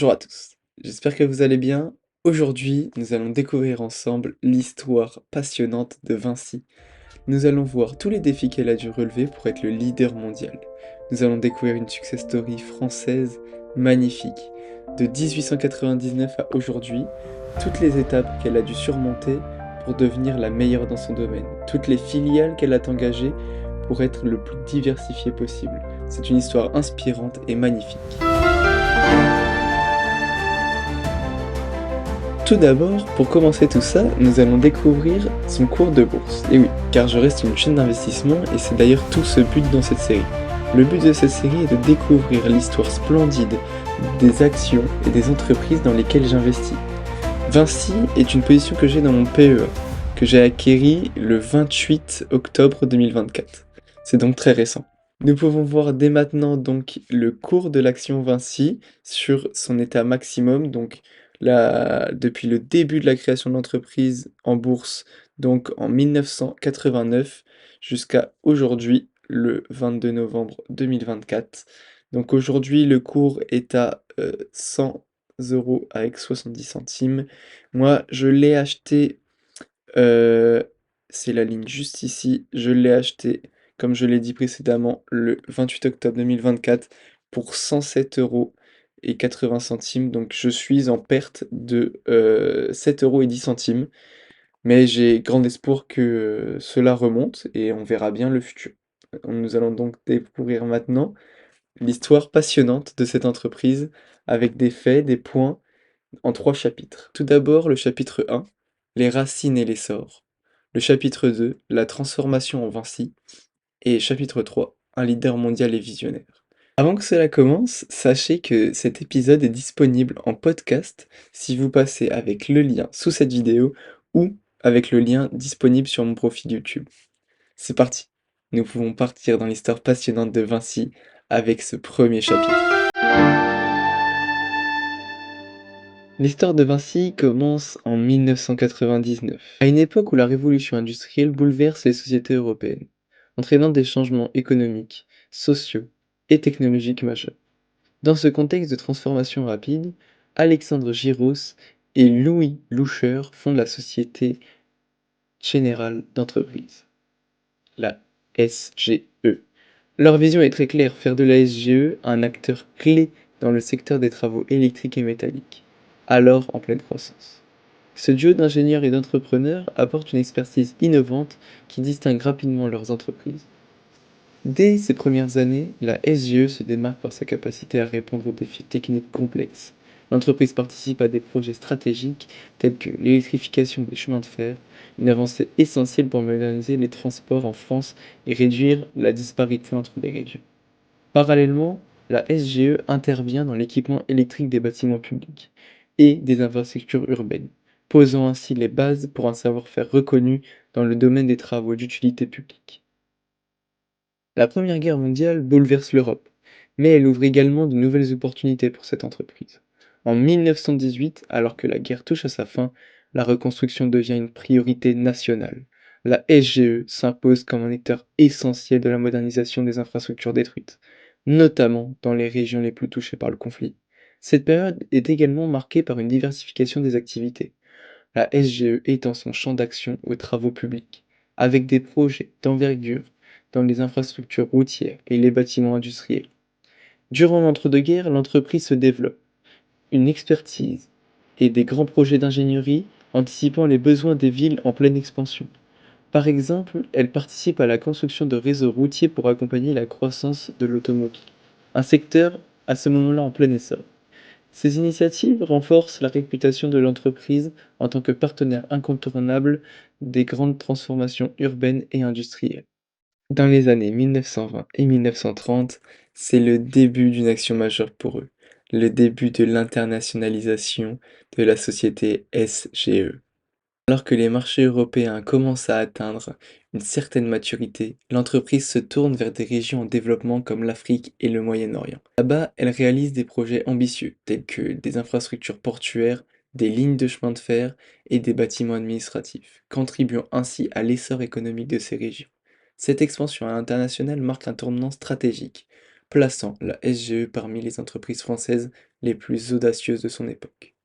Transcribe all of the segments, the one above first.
Bonjour à tous, j'espère que vous allez bien. Aujourd'hui, nous allons découvrir ensemble l'histoire passionnante de Vinci. Nous allons voir tous les défis qu'elle a dû relever pour être le leader mondial. Nous allons découvrir une success story française magnifique. De 1899 à aujourd'hui, toutes les étapes qu'elle a dû surmonter pour devenir la meilleure dans son domaine. Toutes les filiales qu'elle a engagées pour être le plus diversifié possible. C'est une histoire inspirante et magnifique. Tout d'abord, pour commencer tout ça, nous allons découvrir son cours de bourse. Et oui, car je reste une chaîne d'investissement et c'est d'ailleurs tout ce but dans cette série. Le but de cette série est de découvrir l'histoire splendide des actions et des entreprises dans lesquelles j'investis. Vinci est une position que j'ai dans mon PEA, que j'ai acquérie le 28 octobre 2024. C'est donc très récent. Nous pouvons voir dès maintenant donc le cours de l'action Vinci sur son état maximum, donc depuis le début de la création de l'entreprise en bourse, donc en 1989, jusqu'à aujourd'hui, le 22 novembre 2024. Donc aujourd'hui, le cours est à 100 euros avec 70 centimes. Moi, je l'ai acheté, euh, c'est la ligne juste ici, je l'ai acheté, comme je l'ai dit précédemment, le 28 octobre 2024 pour 107 euros et 80 centimes. Donc je suis en perte de 7 euros et 10 centimes. Mais j'ai grand espoir que cela remonte et on verra bien le futur. Nous allons donc découvrir maintenant l'histoire passionnante de cette entreprise avec des faits, des points en 3 chapitres. Tout d'abord, le chapitre 1, les racines et l'essor. Le chapitre 2, la transformation en Vinci. Et chapitre 3, un leader mondial et visionnaire. Avant que cela commence, sachez que cet épisode est disponible en podcast si vous passez avec le lien sous cette vidéo ou avec le lien disponible sur mon profil YouTube. C'est parti, nous pouvons partir dans l'histoire passionnante de Vinci avec ce premier chapitre. L'histoire de Vinci commence en 1999, à une époque où la révolution industrielle bouleverse les sociétés européennes, entraînant des changements économiques, sociaux et technologiques majeurs. Dans ce contexte de transformation rapide, Alexandre Giros et Louis Loucheur fondent la Société Générale d'Entreprise, la SGE. Leur vision est très claire, faire de la SGE un acteur clé dans le secteur des travaux électriques et métalliques, alors en pleine croissance. Ce duo d'ingénieurs et d'entrepreneurs apporte une expertise innovante qui distingue rapidement leurs entreprises. Dès ses premières années, la SGE se démarque par sa capacité à répondre aux défis techniques complexes. L'entreprise participe à des projets stratégiques tels que l'électrification des chemins de fer, une avancée essentielle pour moderniser les transports en France et réduire la disparité entre les régions. Parallèlement, la SGE intervient dans l'équipement électrique des bâtiments publics et des infrastructures urbaines, posant ainsi les bases pour un savoir-faire reconnu dans le domaine des travaux d'utilité publique. La Première Guerre mondiale bouleverse l'Europe, mais elle ouvre également de nouvelles opportunités pour cette entreprise. En 1918, alors que la guerre touche à sa fin, la reconstruction devient une priorité nationale. La SGE s'impose comme un acteur essentiel de la modernisation des infrastructures détruites, notamment dans les régions les plus touchées par le conflit. Cette période est également marquée par une diversification des activités, la SGE étend son champ d'action aux travaux publics, avec des projets d'envergure dans les infrastructures routières et les bâtiments industriels. Durant l'entre-deux-guerres, l'entreprise se développe, une expertise et des grands projets d'ingénierie anticipant les besoins des villes en pleine expansion. Par exemple, elle participe à la construction de réseaux routiers pour accompagner la croissance de l'automobile, un secteur à ce moment-là en plein essor. Ces initiatives renforcent la réputation de l'entreprise en tant que partenaire incontournable des grandes transformations urbaines et industrielles. Dans les années 1920 et 1930, c'est le début d'une action majeure pour eux, le début de l'internationalisation de la société SGE. Alors que les marchés européens commencent à atteindre une certaine maturité, l'entreprise se tourne vers des régions en développement comme l'Afrique et le Moyen-Orient. Là-bas, elle réalise des projets ambitieux, tels que des infrastructures portuaires, des lignes de chemin de fer et des bâtiments administratifs, contribuant ainsi à l'essor économique de ces régions. Cette expansion à l'international marque un tournant stratégique, plaçant la SGE parmi les entreprises françaises les plus audacieuses de son époque.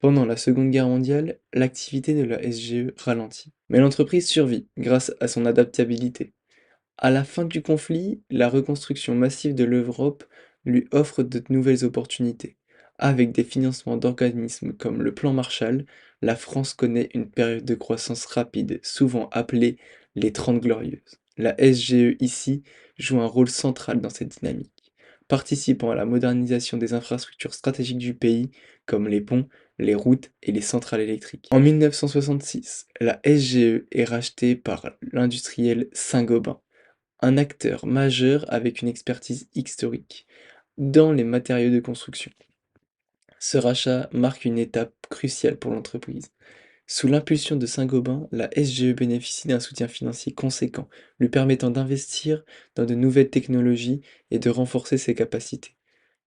Pendant la Seconde Guerre mondiale, l'activité de la SGE ralentit, mais l'entreprise survit grâce à son adaptabilité. À la fin du conflit, la reconstruction massive de l'Europe lui offre de nouvelles opportunités. Avec des financements d'organismes comme le Plan Marshall, la France connaît une période de croissance rapide, souvent appelée les Trente Glorieuses. La SGE ici joue un rôle central dans cette dynamique, participant à la modernisation des infrastructures stratégiques du pays, comme les ponts, les routes et les centrales électriques. En 1966, la SGE est rachetée par l'industriel Saint-Gobain, un acteur majeur avec une expertise historique dans les matériaux de construction. Ce rachat marque une étape cruciale pour l'entreprise. Sous l'impulsion de Saint-Gobain, la SGE bénéficie d'un soutien financier conséquent, lui permettant d'investir dans de nouvelles technologies et de renforcer ses capacités.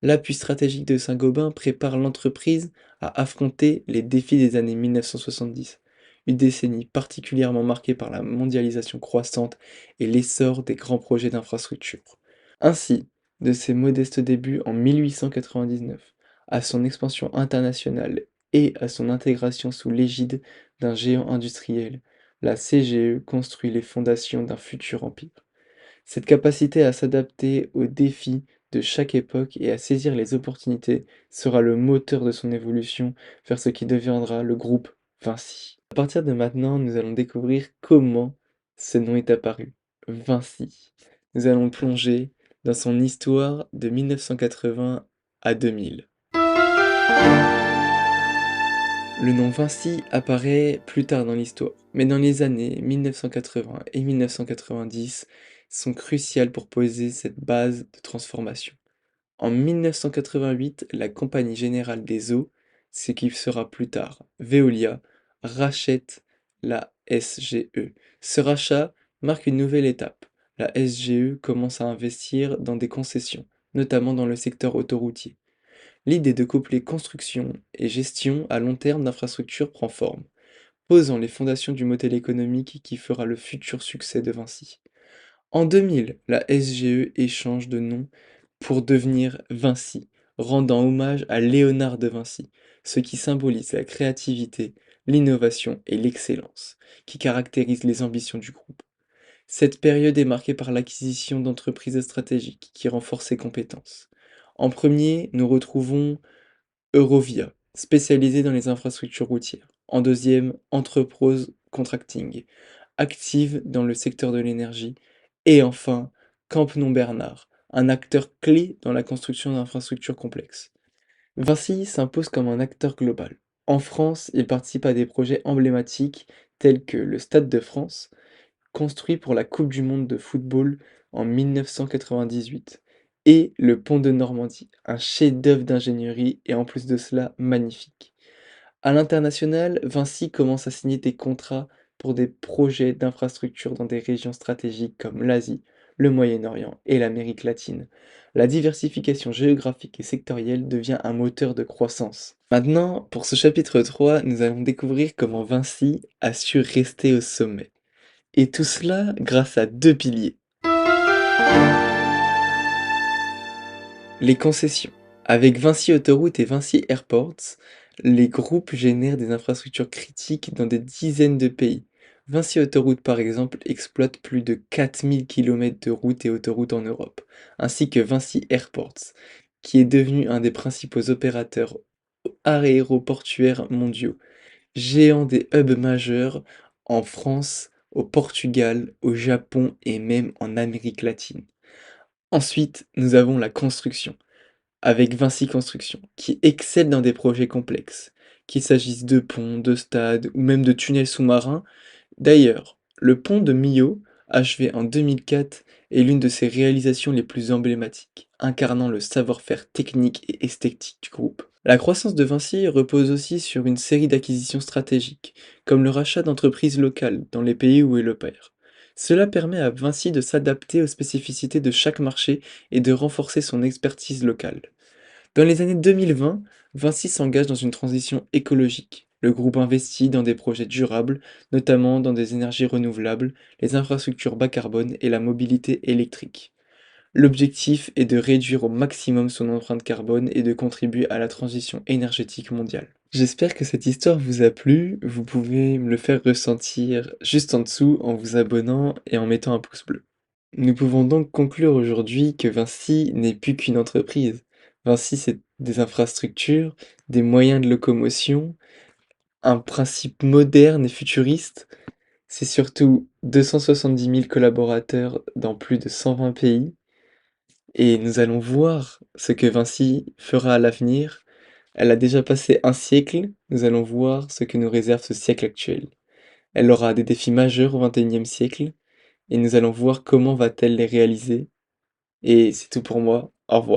L'appui stratégique de Saint-Gobain prépare l'entreprise à affronter les défis des années 1970, une décennie particulièrement marquée par la mondialisation croissante et l'essor des grands projets d'infrastructure. Ainsi, de ses modestes débuts en 1899 à son expansion internationale et à son intégration sous l'égide d'un géant industriel, la CGE construit les fondations d'un futur empire. Cette capacité à s'adapter aux défis de chaque époque et à saisir les opportunités sera le moteur de son évolution vers ce qui deviendra le groupe Vinci. À partir de maintenant, nous allons découvrir comment ce nom est apparu, Vinci. Nous allons plonger dans son histoire de 1980 à 2000. Le nom Vinci apparaît plus tard dans l'histoire, mais dans les années 1980 et 1990 sont cruciales pour poser cette base de transformation. En 1988, la Compagnie Générale des Eaux, ce qui sera plus tard Veolia, rachète la SGE. Ce rachat marque une nouvelle étape. La SGE commence à investir dans des concessions, notamment dans le secteur autoroutier. L'idée de coupler construction et gestion à long terme d'infrastructures prend forme, posant les fondations du modèle économique qui fera le futur succès de Vinci. En 2000, la SGE échange de nom pour devenir Vinci, rendant hommage à Léonard de Vinci, ce qui symbolise la créativité, l'innovation et l'excellence qui caractérisent les ambitions du groupe. Cette période est marquée par l'acquisition d'entreprises stratégiques qui renforcent ses compétences. En premier, nous retrouvons Eurovia, spécialisée dans les infrastructures routières. En deuxième, Entrepose Contracting, active dans le secteur de l'énergie. Et enfin, Campenon Bernard, un acteur clé dans la construction d'infrastructures complexes. Vinci s'impose comme un acteur global. En France, il participe à des projets emblématiques tels que le Stade de France, construit pour la Coupe du monde de football en 1998, et le pont de Normandie, un chef-d'œuvre d'ingénierie et en plus de cela magnifique. À l'international, Vinci commence à signer des contrats pour des projets d'infrastructures dans des régions stratégiques comme l'Asie, le Moyen-Orient et l'Amérique latine. La diversification géographique et sectorielle devient un moteur de croissance. Maintenant, pour ce chapitre 3, nous allons découvrir comment Vinci a su rester au sommet. Et tout cela grâce à deux piliers. Les concessions. Avec Vinci Autoroutes et Vinci Airports, les groupes génèrent des infrastructures critiques dans des dizaines de pays. Vinci Autoroutes, par exemple, exploite plus de 4000 km de routes et autoroutes en Europe, ainsi que Vinci Airports, qui est devenu un des principaux opérateurs aéroportuaires mondiaux, géant des hubs majeurs en France, au Portugal, au Japon et même en Amérique latine. Ensuite, nous avons la construction, avec Vinci Construction, qui excelle dans des projets complexes, qu'il s'agisse de ponts, de stades ou même de tunnels sous-marins. D'ailleurs, le pont de Millau, achevé en 2004, est l'une de ses réalisations les plus emblématiques, incarnant le savoir-faire technique et esthétique du groupe. La croissance de Vinci repose aussi sur une série d'acquisitions stratégiques, comme le rachat d'entreprises locales dans les pays où il opère. Cela permet à Vinci de s'adapter aux spécificités de chaque marché et de renforcer son expertise locale. Dans les années 2020, Vinci s'engage dans une transition écologique. Le groupe investit dans des projets durables, notamment dans des énergies renouvelables, les infrastructures bas carbone et la mobilité électrique. L'objectif est de réduire au maximum son empreinte carbone et de contribuer à la transition énergétique mondiale. J'espère que cette histoire vous a plu, vous pouvez me le faire ressentir juste en dessous en vous abonnant et en mettant un pouce bleu. Nous pouvons donc conclure aujourd'hui que Vinci n'est plus qu'une entreprise. Vinci, c'est des infrastructures, des moyens de locomotion, un principe moderne et futuriste. C'est surtout 270 000 collaborateurs dans plus de 120 pays. Et nous allons voir ce que Vinci fera à l'avenir. Elle a déjà passé un siècle, nous allons voir ce que nous réserve ce siècle actuel. Elle aura des défis majeurs au XXIe siècle, et nous allons voir comment va-t-elle les réaliser. Et c'est tout pour moi, au revoir.